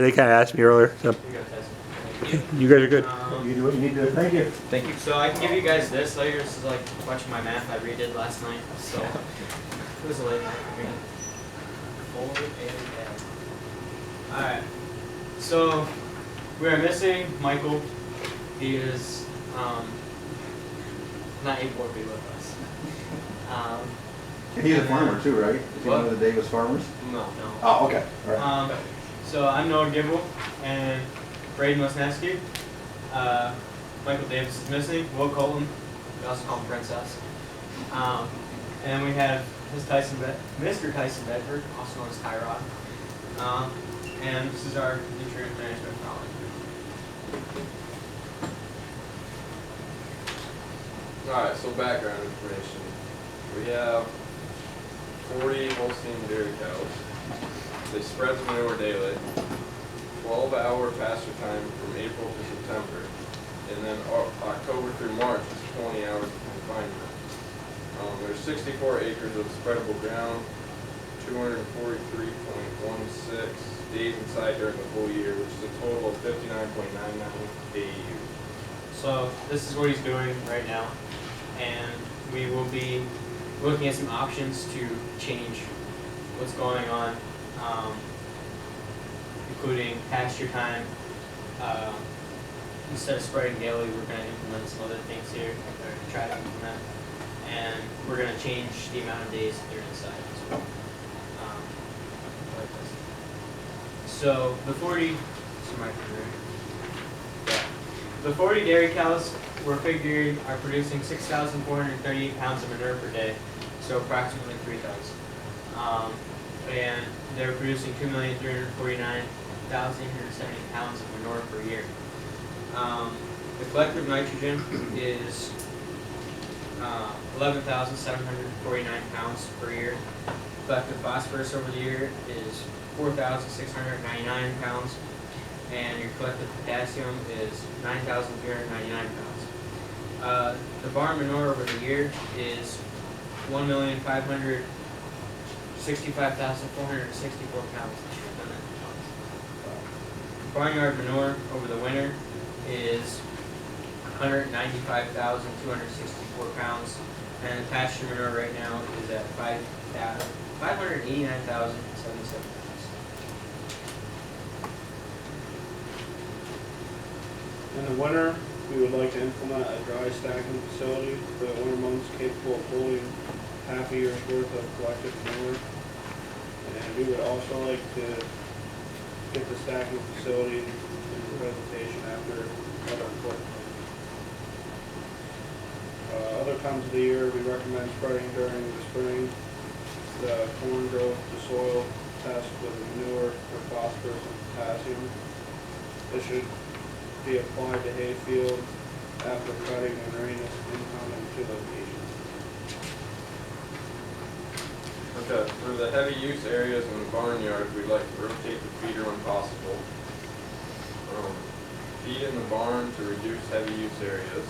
They kind of asked me earlier, so You guys have some- you guys are good. You do what you need to do. Thank you. Thank you. So I can give you guys this later. This is like a bunch of my math I redid last night. So it was a late night for me. Alright. So we are missing Michael. He is not able to be with us. He's a farmer too, right? Is he one of the Davis farmers? No. Oh, okay. All right. So I'm Noah Gibble and Braden Lesnetsky. Michael Davis is missing. Will Colton, we also call him Princess. And we have Mr. Tyson Bedford, also known as Tyrod. And this is our nutrient management knowledge. Alright, so background information. We have 40 Holstein dairy cows. They spread the manure daily. 12-hour pasture time from April to September. And then October through March is 20 hours of confinement. There's 64 acres of spreadable ground, 243.16 days inside during the whole year, which is a total of 59.99 AU. So this is what he's doing right now. And we will be looking at some options to change what's going on, including pasture time. Instead of spreading daily, we're going to implement some other things here, or try to implement. And we're going to change the amount of days that they're inside as well. So the 40, the 40 dairy cows we're figuring are producing 6,438 pounds of manure per day, so approximately 3 tons. And they're producing 2,349,870 pounds of manure per year. The collective nitrogen is 11,749 pounds per year. Collective phosphorus over the year is 4,699 pounds, and your collective potassium is 9,399 pounds. The barn manure over the year is 1,565,464 pounds. Barnyard manure over the winter is 195,264 pounds, and the pasture manure right now is at 589,077 pounds. In the winter, we would like to implement a dry stacking facility for the winter months capable of holding half a year's worth of collective manure. And we would also like to get the stacking facility in presentation after other equipment. Other times of the year, we recommend spreading during the spring. The corn growth to soil test with manure for phosphorus and potassium. This should be applied to hay field after cutting when rain is incoming to location. Okay, for the heavy use areas in the barnyard, we'd like to rotate the feeder when possible. Feed in the barn to reduce heavy use areas.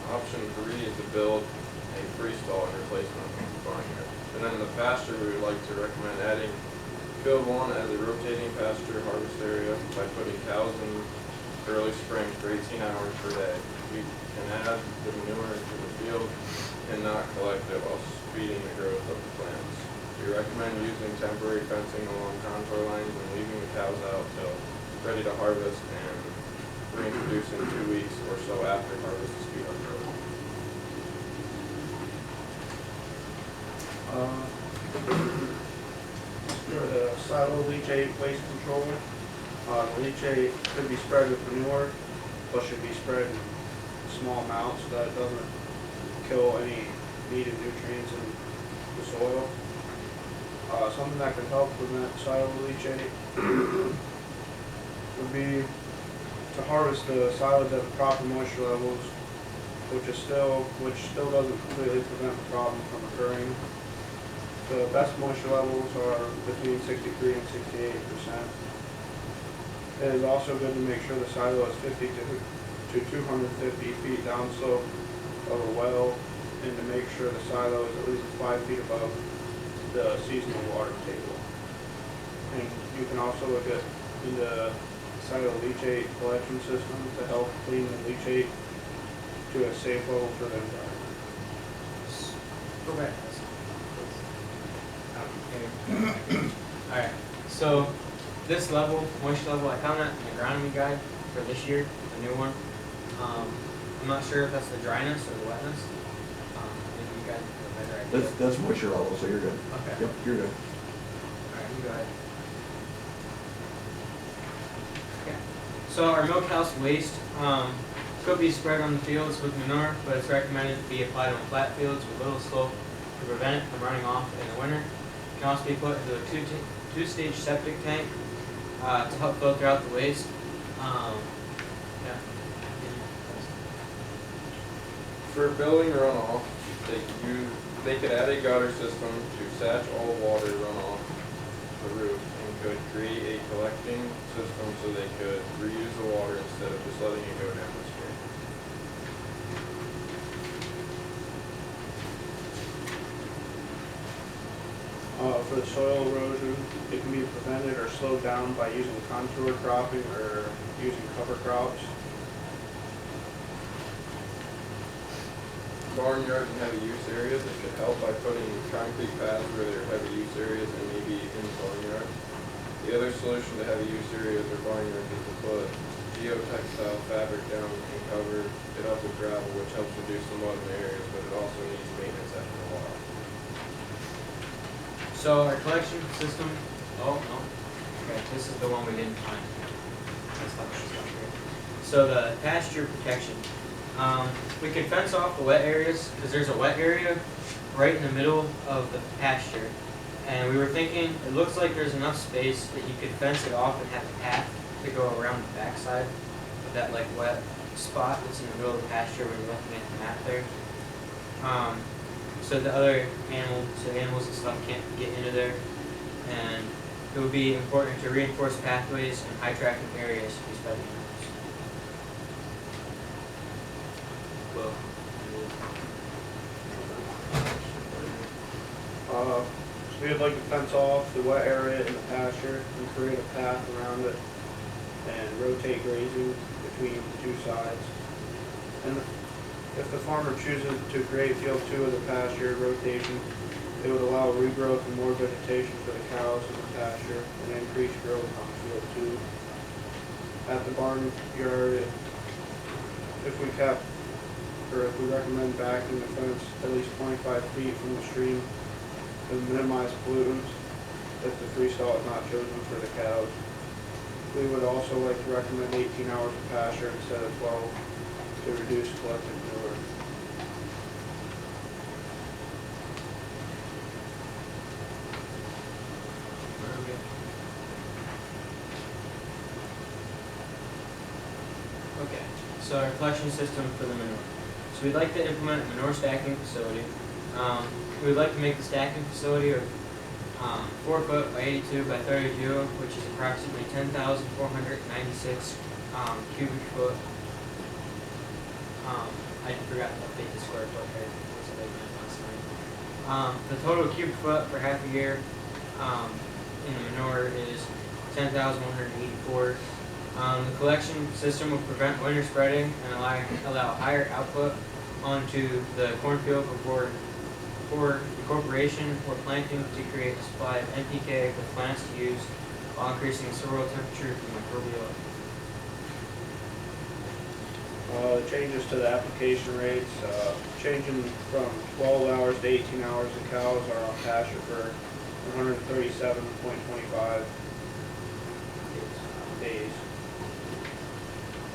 Option 3 is to build a freestall in replacement of the barnyard. And then in the pasture, we would like to recommend adding field 1 as a rotating pasture harvest area by putting cows in early spring for 18 hours per day. We can add the manure into the field and not collect it while speeding the growth of the plants. We recommend using temporary fencing along contour lines and leaving the cows out till ready to harvest and reintroduce in 2 weeks or so after harvest to speed up growth. For the silo leachate waste control, the leachate could be spread with manure, but should be spread in small amounts so that it doesn't kill any needed nutrients in the soil. Something that could help prevent silo leachate would be to harvest the silage at the proper moisture levels, which still doesn't completely prevent the problem from occurring. The best moisture levels are between 63 and 68%. It is also good to make sure the silo is 50 to 250 feet downslope of a well, and to make sure the silo is at least 5 feet above the seasonal water table. And you can also look at the silo leachate collection system to help clean the leachate to a safe level for the environment. Go back. Alright, so this level, moisture level, I found that in the agronomy guide for this year, the new one. I'm not sure if that's the dryness or the wetness. Maybe you guys have a better idea. That's moisture level, so you're good. Okay. Yep, you're good. Alright, you go ahead. Okay. So our milk house waste, could be spread on the fields with manure, but it's recommended to be applied on flat fields with little slope to prevent it from running off in the winter. It can also be put into a two-stage septic tank to help filter out the waste. Yeah. For building runoff, they could add a gutter system to satch all water runoff the roof and could create a collecting system so they could reuse the water instead of just letting it go down the stream. For the soil erosion, it can be prevented or slowed down by using contour cropping or using cover crops. Barnyards and heavy use areas, it could help by putting concrete paths where there are heavy use areas and maybe in the barnyard. The other solution to heavy use areas or barnyards is to put geotextile fabric down and cover it up with gravel, which helps reduce the mud in the areas, but it also needs maintenance after a while. So our collection system, oh, no. Okay, this is the one we didn't find. That's not this one here. So the pasture protection. We could fence off the wet areas, because there's a wet area right in the middle of the pasture. And we were thinking, it looks like there's enough space that you could fence it off and have a path to go around the backside of that like wet spot that's in the middle of the pasture when you're looking at the map there. So the other animals and stuff can't get into there. And it would be important to reinforce pathways and high traffic areas used by the animals. Well, So we'd like to fence off the wet area in the pasture and create a path around it and rotate grazing between the two sides. And if the farmer chooses to create field 2 of the pasture rotation, it would allow regrowth and more vegetation for the cows in the pasture and increase growth on field 2. At the barnyard, if we recommend backing the fence at least 25 feet from the stream to minimize pollutants if the freestall is not chosen for the cows. We would also like to recommend 18 hours of pasture instead of 12 to reduce collective manure. okay, so our collection system for the manure. So we'd like to implement a manure stacking facility. We would like to make the stacking facility of 4 foot by 82 by 32, which is approximately 10,496 cubic foot. I forgot to update the square foot there. That's what I meant last time. The total cubic foot for half a year in the manure is 10,184. The collection system will prevent winter spreading and allow higher output onto the cornfield for incorporation or planting to create a supply of NPK for plants to use while increasing soil temperature and microbial. Changes to the application rates, changing from 12 hours to 18 hours, the cows are on pasture for 137.25 days.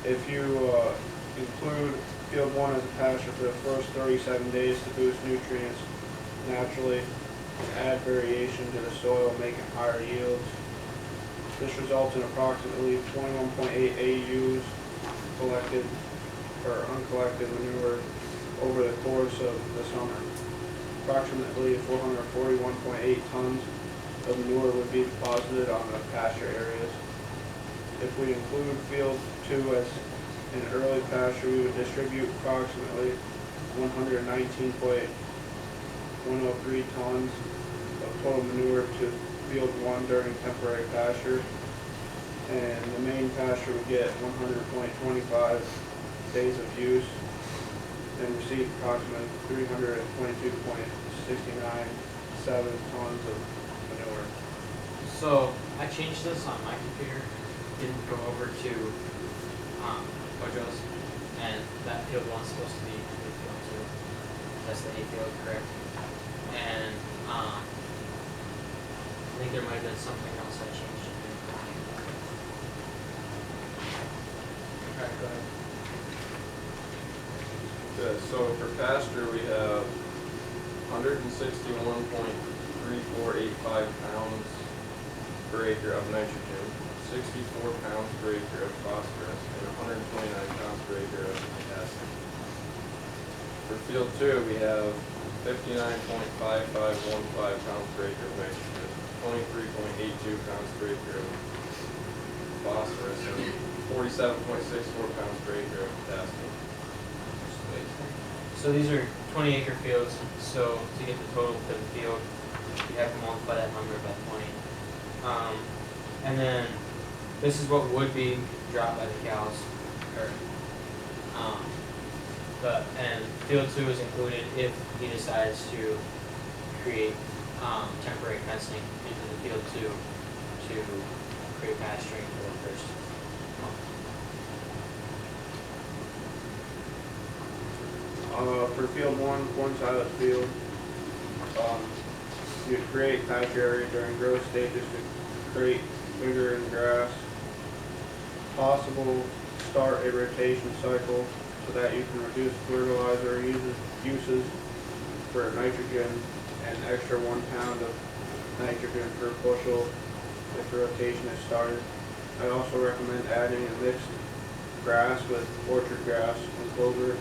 If you include field 1 as a pasture for the first 37 days to boost nutrients naturally and add variation to the soil, making higher yields. This results in approximately 21.8 AUs collected or uncollected manure over the course of the summer. Approximately 441.8 tons of manure would be deposited on the pasture areas. If we include field 2 as an early pasture, we would distribute approximately 119.103 tons of total manure to field 1 during temporary pasture. And the main pasture would get 100.25 days of use and receive approximately 322.697 tons of manure. So I changed this on my computer, didn't go over to Ojo's, and that field one's supposed to be the field two. That's the A field, correct? And I think there might have been something else I changed in there. Alright, go ahead. Okay, so for pasture, we have 161.3485 pounds per acre of nitrogen, 64 pounds per acre of phosphorus, and 129 pounds per acre of potassium. For field 2, we have 59.5515 pounds per acre of nitrogen, 23.82 pounds per acre of phosphorus, and 47.64 pounds per acre of potassium. So these are 20-acre fields, so to get the total for the field, you have to multiply that number by 20. And then this is what would be dropped by the cows. And field 2 is included if he decides to create temporary fencing into the field 2 to create pasturing for the first month. For field 1 side of the field, you create pasture area during growth stages to create vigor in grass. Possible start a rotation cycle so that you can reduce fertilizer uses for nitrogen and extra 1 pound of nitrogen per bushel if the rotation is started. I also recommend adding a mixed grass with orchard grass and clover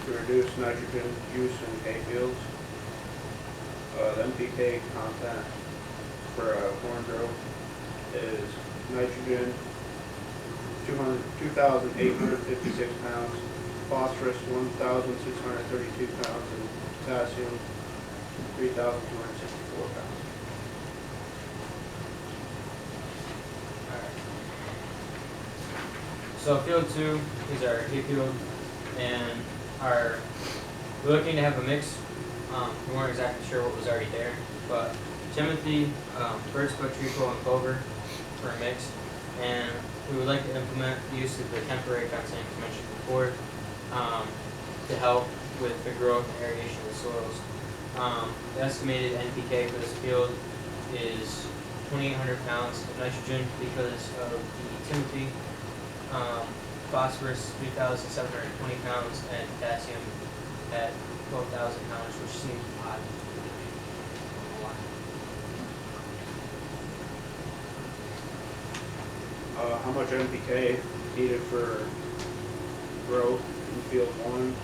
to reduce nitrogen use in hay fields. The NPK content for corn growth is nitrogen 2,856 pounds, phosphorus 1,632 pounds, and potassium 3,264 pounds. Alright. So field 2 is our hay field, and we're looking to have a mix. We weren't exactly sure what was already there, but Timothy, birchwood, treacle, and clover for a mix, and we would like to implement the use of the temporary fencing as mentioned before to help with the growth and aeration of the soils. The estimated NPK for this field is 2,800 pounds of nitrogen because of the Timothy, phosphorus 3,720 pounds, and potassium at 12,000 pounds, which seems odd. How much NPK needed for growth in field 1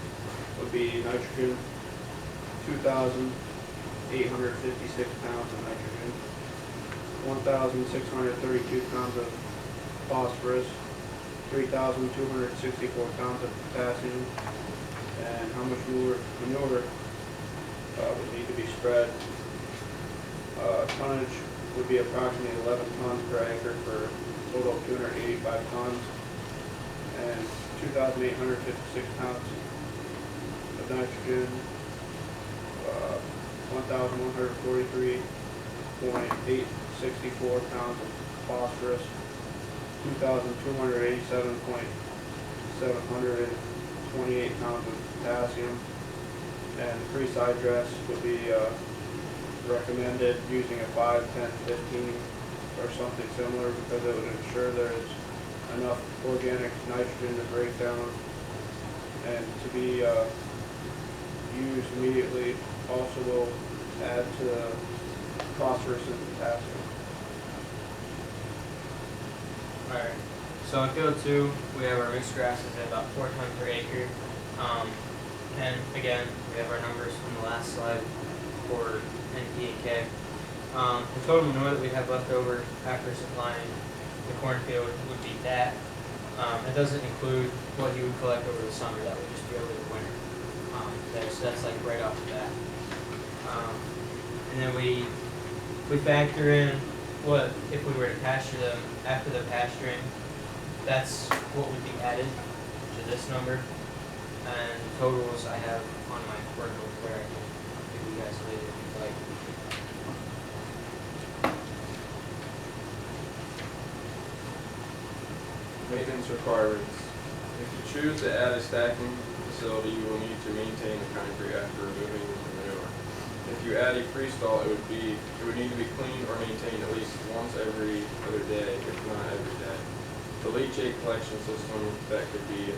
would be nitrogen 2,856 pounds of nitrogen, 1,632 pounds of phosphorus, 3,264 pounds of potassium, and how much manure would need to be spread. Tonnage would be approximately 11 tons per acre for a total of 285 tons, and 2,856 pounds of nitrogen, 1,143.864 pounds of phosphorus, 2,287.728 pounds of potassium, and the pre-side dress would be recommended using a 5, 10, 15 or something similar because it would ensure there is enough organic nitrogen to break down and to be used immediately. Also will add to the phosphorus and potassium. Alright, so in field 2, we have our mixed grasses at about 4 tons per acre. And again, we have our numbers from the last slide for NP and K. The total manure that we have left over after supplying the cornfield would be that. It doesn't include what you would collect over the summer. That would just be over the winter. So that's like right off the bat. And then we factor in what, if we were to pasture them after the pasturing, that's what would be added to this number. And totals I have on my workbook where I can give you guys later if you'd like. Maintenance requirements. If you choose to add a stacking facility, you will need to maintain the concrete after removing the manure. If you add a freestall, it would need to be cleaned or maintained at least once every other day, if not every day. The leachate collection system that could be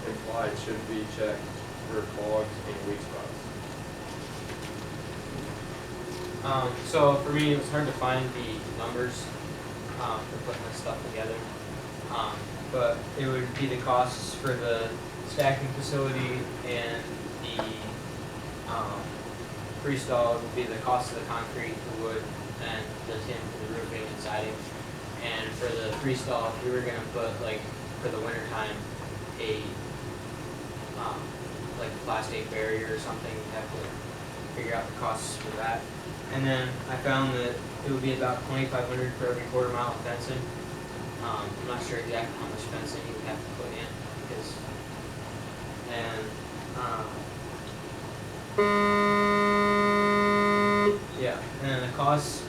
implied should be checked for clogs and weak spots. So for me, it was hard to find the numbers for putting this stuff together. But it would be the costs for the stacking facility and the freestall would be the cost of the concrete, the wood, and the tin for the roofing and siding. And for the freestall, if we were gonna put, like, for the winter time, a like a plastic barrier or something, you'd have to figure out the costs for that. And then I found that it would be about $2,500 for every quarter-mile of fencing. I'm not sure exactly how much fencing you would have to put in, because, yeah, and then the costs,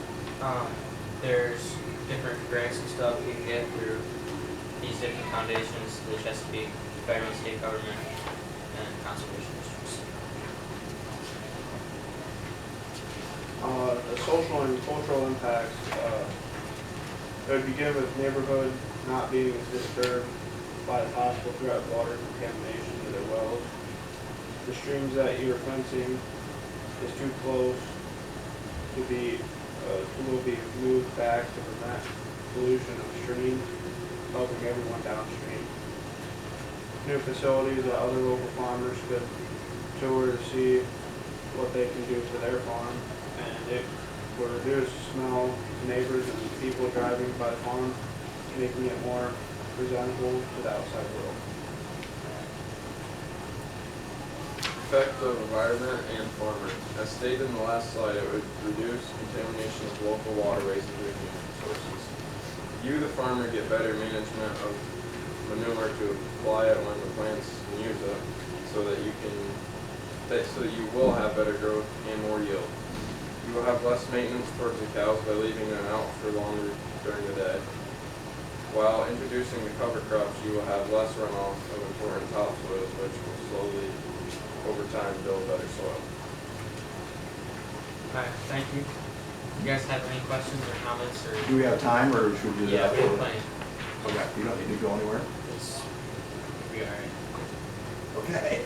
there's different grants and stuff you can get through these different foundations, the Chesapeake, federal and state government, and conservation districts. The social and cultural impacts, it would begin with neighborhood not being disturbed by the possible threat of water contamination to their wells. The streams that you're fencing is too close to be, will be moved back to prevent pollution of streams, helping everyone downstream. New facilities that other local farmers could tour to see what they can do to their farm, and it will reduce smell to neighbors and people driving by the farm, making it more presentable to the outside world. Effect of environment and farmers. As stated in the last slide, it would reduce contamination of local waterways and drinking sources. You, the farmer, get better management of manure to apply it when the plants use it, so that you will have better growth and more yield. You will have less maintenance towards the cows by leaving them out for longer during the day. While introducing the cover crops, you will have less runoff of important topsoils, which will slowly, over time, build better soil. Alright, thank you. You guys have any questions or comments or? Do we have time, or should we do Yeah, that? we have plenty. Okay, you don't need to go anywhere? It's, we are. Okay.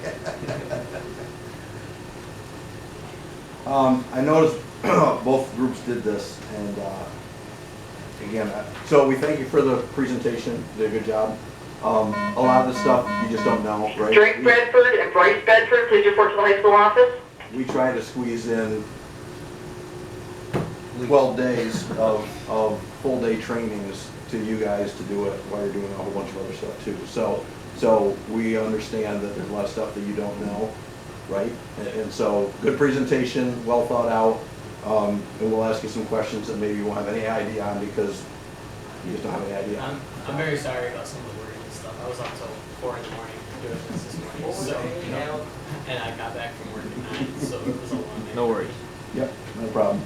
I noticed both groups did this, and again, so we thank you for the presentation, you did a good job. A lot of the stuff you just don't know, right? Drake Bradford and Bryce Bedford, please report to the high school office. We try to squeeze in 12 days of full-day trainings to you guys to do it while you're doing a whole bunch of other stuff too. So we understand that there's a lot of stuff that you don't know, right? And so, good presentation, well thought out, and we'll ask you some questions that maybe you won't have any idea on because you just don't have any idea. I'm very sorry about some of the wording and stuff. I was up till 4 in the morning doing this morning, so, and I got back from work at 9, so it was a long day. No worries. Yep, no problem.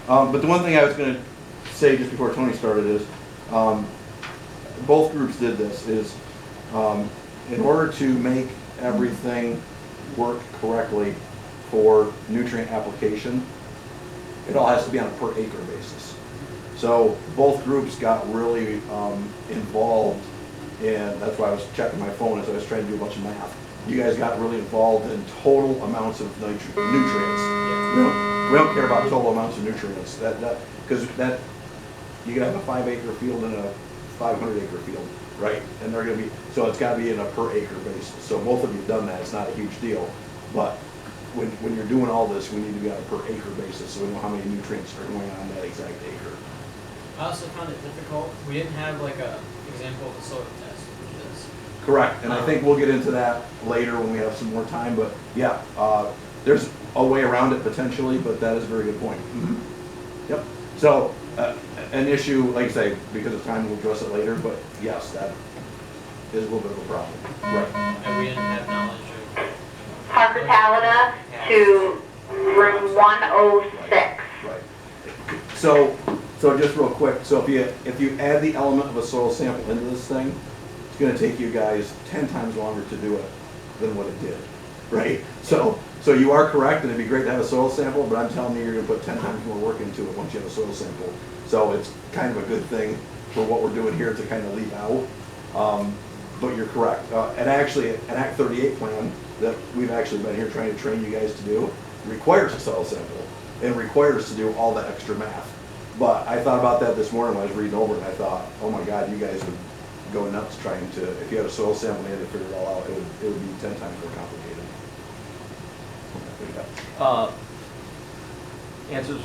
But the one thing I was going to say just before Tony started is, both groups did this, is in order to make everything work correctly for nutrient application, it all has to be on a per acre basis. So both groups got really involved, and that's why I was checking my phone as I was trying to do a bunch of math. You guys got really involved in total amounts of nutrients. We don't care about total amounts of nutrients. Because you can have a 5-acre field and a 500-acre field, right? And they're going to be, so it's got to be in a per acre basis. So both of you have done that. It's not a huge deal, but when you're doing all this, we need to be on a per acre basis, so we know how many nutrients are going on that exact acre. I also found it difficult. We didn't have like a example of a soil test, which is. Correct, and I think we'll get into that later when we have some more time, but yeah, there's a way around it potentially, but that is a very good point. Yep. So, an issue, like I say, because of time, we'll address it later, but yes, that is a little bit of a problem. Right. And we didn't have knowledge of. Parker Talada to room 106. Right. So just real quick, so if you add the element of a soil sample into this thing, it's gonna take you guys 10 times longer to do it than what it did, right? So you are correct, and it'd be great to have a soil sample, but I'm telling you, you're gonna put 10 times more work into it once you have a soil sample. So it's kind of a good thing for what we're doing here to kind of leave out. But you're correct. And actually, an Act 38 plan that we've actually been here trying to train you guys to do requires a soil sample and requires to do all the extra math. But I thought about that this morning when I was reading over it, and I thought, oh my God, you guys would go nuts trying to, if you had a soil sample and you had to figure it all out, it would be 10 times more complicated. There you go. Answers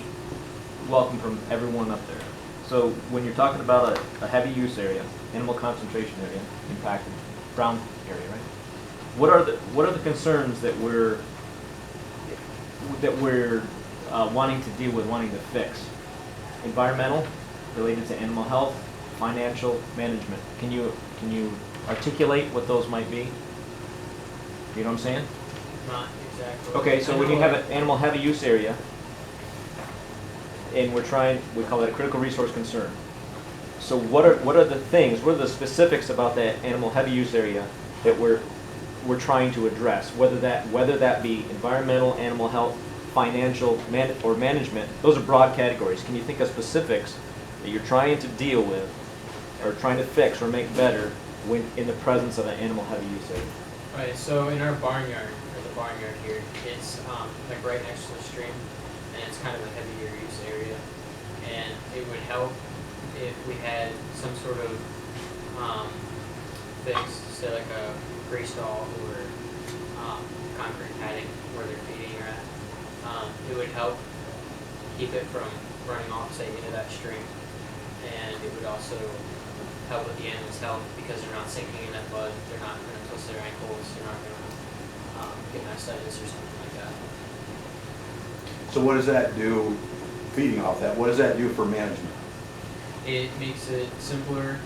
welcome from everyone up there. So when you're talking about a heavy use area, animal concentration area, impacted brown area, right? What are the concerns that we're wanting to deal with, wanting to fix? Environmental, related to animal health, financial, management. Can you articulate what those might be? You know what I'm saying? Not exactly. Okay, so when you have an animal heavy use area, and we call it a critical resource concern. So what are the things, what are the specifics about that animal heavy use area that we're trying to address? Whether that be environmental, animal health, financial, or management, those are broad categories. Can you think of specifics that you're trying to deal with, or trying to fix, or make better when in the presence of an animal heavy use area? Right, so in our barnyard, or the barnyard here, it's like right next to the stream, and it's kind of a heavier use area. And it would help if we had some sort of fix, say like a gray stall or concrete padding where they're feeding or at. It would help keep it from running off, say, into that stream. And it would also help with the animal's health because they're not sinking in that mud, they're not going to twist their ankles, they're not going to get mastitis or something like that. So what does that do, feeding off that, what does that do for management? It makes it simpler,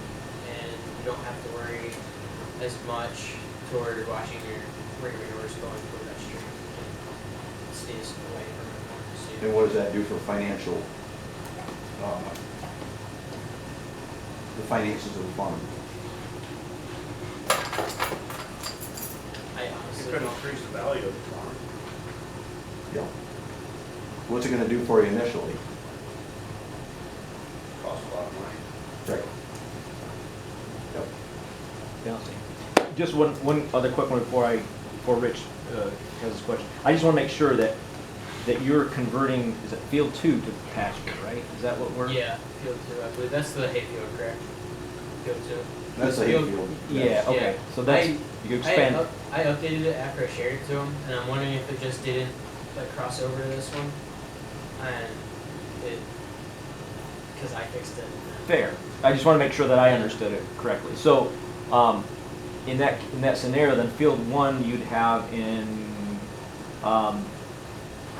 and you don't have to worry as much toward watching where your manure's going toward that stream. It stays away from it. And what does that do for financial, the finances of the farm? I It honestly could don't. increase the value of the farm. Yeah. What's it gonna do for you initially? Costs a lot of money. Right. Yep. Yeah. Just one other quick one before Rich has his question. I just want to make sure that you're converting, is it field 2 to pasture, right? Is that what we're? Yeah, field 2, I believe. That's the hayfield, correct? Field 2. That's the Field- hayfield. Yeah, okay. Yeah. So that's, you can expand. I updated it after I shared it to him, and I'm wondering if it just didn't like cross over to this one, and it, because I fixed it. Fair. I just want to make sure that I understood it correctly. So, in that scenario, then field 1 you'd have in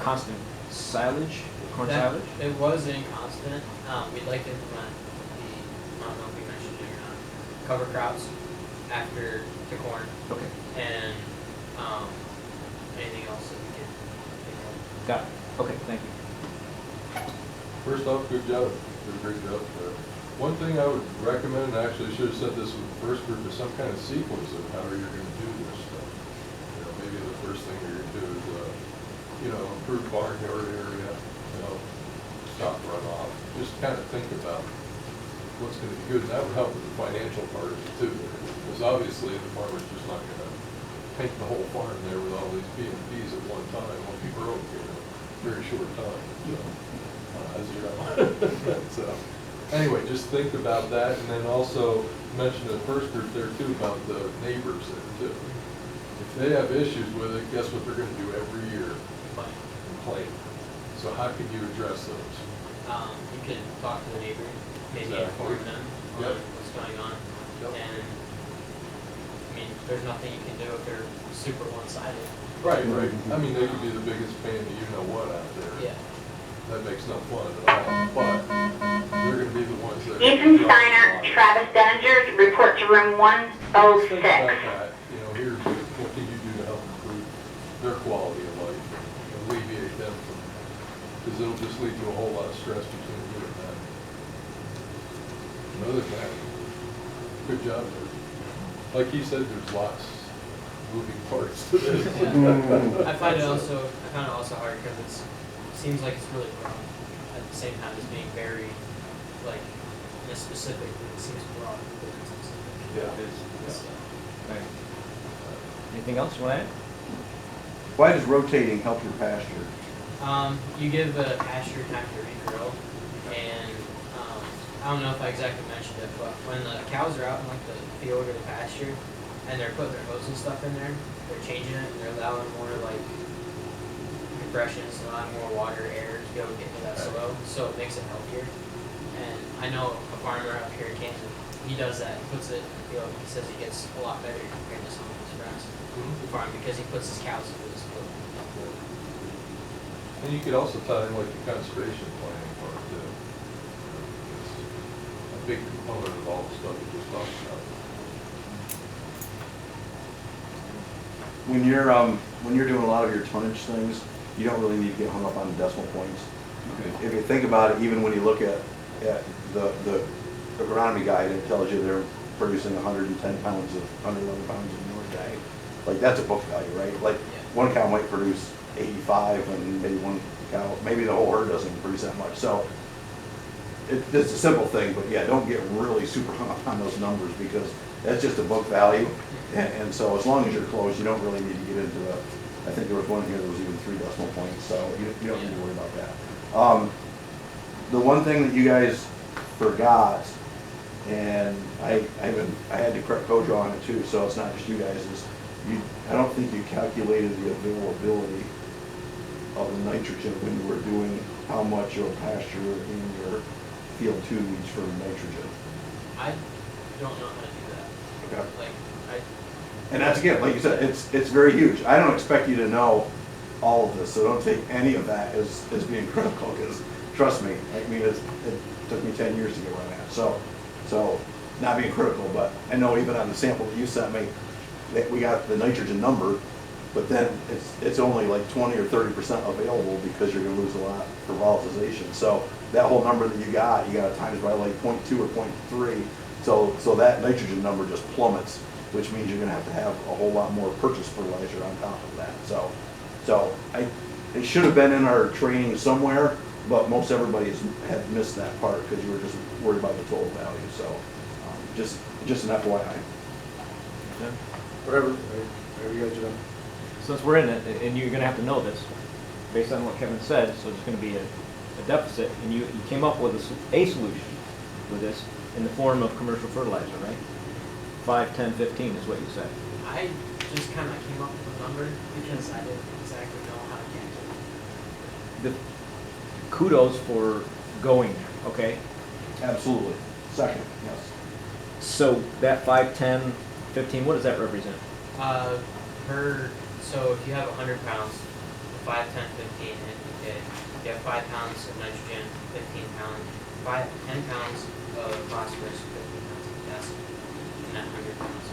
constant silage, corn silage. It was in constant. We'd like to implement I don't know if we mentioned it or not, cover crops after the corn, Okay. and anything else that we could think of. Got it. Okay. Thank you. First off, good job, did a great job. One thing I would recommend, and I actually should have said this with the first group, is some kind of sequence of how you're gonna do this stuff. You know, maybe the first thing you're gonna do is, improve barnyard area, stop runoff. Just kind of think about what's gonna be good, and that would help with the financial part of it too. Because obviously, the farmer's just not gonna paint the whole farm there with all these P and Ps at one time. Well, people are okay in a very short time, as you know. So, anyway, just think about that, and then also mention the first group there too about the neighbors there too. If they have issues with it, guess what they're gonna do every year? But Complain. So how could you address those? you could talk to the neighbor, maybe Exactly. inform them on Yep. what's going on, Yep. and I mean, there's nothing you can do if they're super one-sided. Right. I mean, they could be the biggest pain in the you-know-what out there. Yeah. that makes no fun at all, but they're gonna be the ones that. Ethan Steiner, Travis Denninger, report to room Let's think about 106. that, you know, here's, what can you do to help improve their quality of life, and alleviate them from, because it'll just lead to a whole lot of stress between you and them. Other than that, good job there. Like he said, there's lots moving parts to this. I find it also hard because it seems like it's really broad at the same time as being very, like, this specific, it seems broad. Yeah. So, Right. Anything else you want to add? Why does rotating help your pasture? You give the pasture time to regrow, and I don't know if I exactly mentioned it, but when the cows are out in like the field or the pasture, and they're putting their hose and stuff in there, they're changing it, and they're allowing more like compressions, allowing more water, air to be able to get into that soil, so it makes it healthier. And I know a farmer up here in Kansas, he does that, he puts it in the field, he says he gets a lot better compared to some of his friends who farm because he puts his cows into this field. And you could also tie in like the conservation planning part too. It's a big component of all the stuff we just talked about. When you're doing a lot of your tonnage things, you don't really need to get hung up on the decimal points. If you think about it, even when you look at the agronomy guide, it tells you they're producing 110 pounds of 111 pounds of manure a day. Like that's a book value, right? Like one cow might produce 85, and maybe one cow, maybe the whole herd doesn't produce that much. So it's a simple thing, but yeah, don't get really super hung up on those numbers because that's just a book value. And so as long as you're close, you don't really need to get into the, I think there was one here that was even 3 decimal points, so you don't need to worry about that. The one thing that you guys forgot, and I had to correct Kojo on it too, so it's not just you guys, is I don't think you calculated the availability of the nitrogen when you were doing how much your pasture in your field 2 needs for nitrogen. I don't know how to do that. Okay. Like, And that's again, like you said, it's very huge. I don't expect you to know all of this, so don't take any of that as being critical, because trust me, I mean, it took me 10 years to get where I'm at. So not being critical, but I know even on the sample that you sent me, that we got the nitrogen number, but then it's only like 20 or 30% available because you're gonna lose a lot for volatilization. So that whole number that you got to times by like 0.2 or 0.3, so that nitrogen number just plummets, which means you're gonna have to have a whole lot more purchase fertilizer on top of that. So it should have been in our training somewhere, but most everybody had missed that part because you were just worried about the total value. So just an FYI. Whatever you guys do. Since we're in it, and you're gonna have to know this, based on what Kevin said, so there's gonna be a deficit, and you came up with a solution with this in the form of commercial fertilizer, right? 5, 10, 15 is what you said. I just kind of came up with a number because I didn't exactly know how to get Kudos for going there, okay? Absolutely. Second, yes. So that 5, 10, 15, what does that represent? So if you have 100 pounds, 5, 10, 15, and you have 5 pounds of nitrogen, 15 pounds, 10 pounds of phosphorus, 15 pounds of potassium, in that 100 pounds.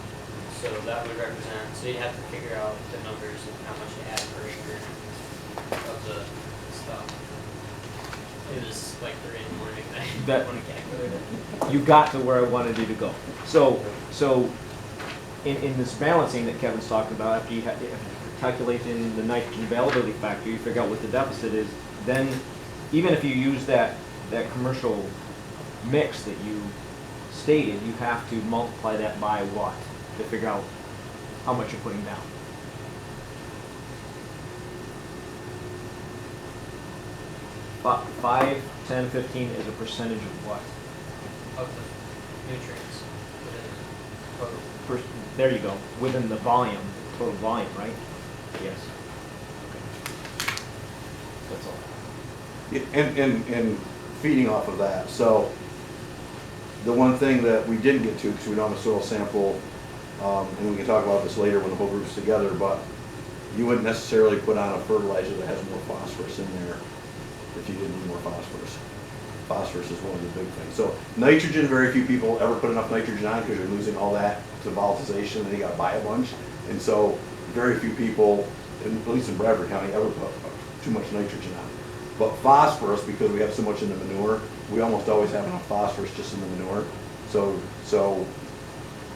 So that would represent, so you'd have to figure out the numbers of how much you add per acre of the stuff. It was like 3 in the morning, and I didn't want to calculate it. You got to where I wanted you to go. So in this balancing that Kevin's talking about, after you calculating the nitrogen availability factor, you figure out what the deficit is, then even if you use that commercial mix that you stated, you have to multiply that by what to figure out how much you're putting down. But 5, 10, 15 is a percentage of what? Of the nutrients within the total. There you go, within the volume, total volume, right? Yes. Okay. That's all. And feeding off of that, so the one thing that we didn't get to, because we don't have a soil sample, and we can talk about this later when the whole group's together, but you wouldn't necessarily put on a fertilizer that has more phosphorus in there if you didn't need more phosphorus. Phosphorus is one of the big things. So nitrogen, very few people ever put enough nitrogen on because you're losing all that to volatilization, and you gotta buy a bunch. And so very few people, at least in Bradford County, ever put too much nitrogen on. But phosphorus, because we have so much in the manure, we almost always have enough phosphorus just in the manure. So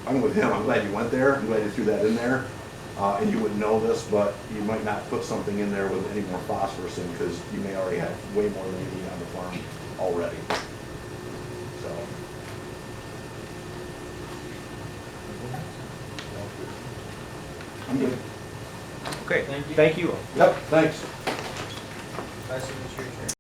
I'm with him. I'm glad you went there. I'm glad you threw that in there. And you wouldn't know this, but you might not put something in there with any more phosphorus in because you may already have way more than you need on the farm already. So, I'm good. Okay, Thank you. thank you. Yep, thanks. Last signature, Chair.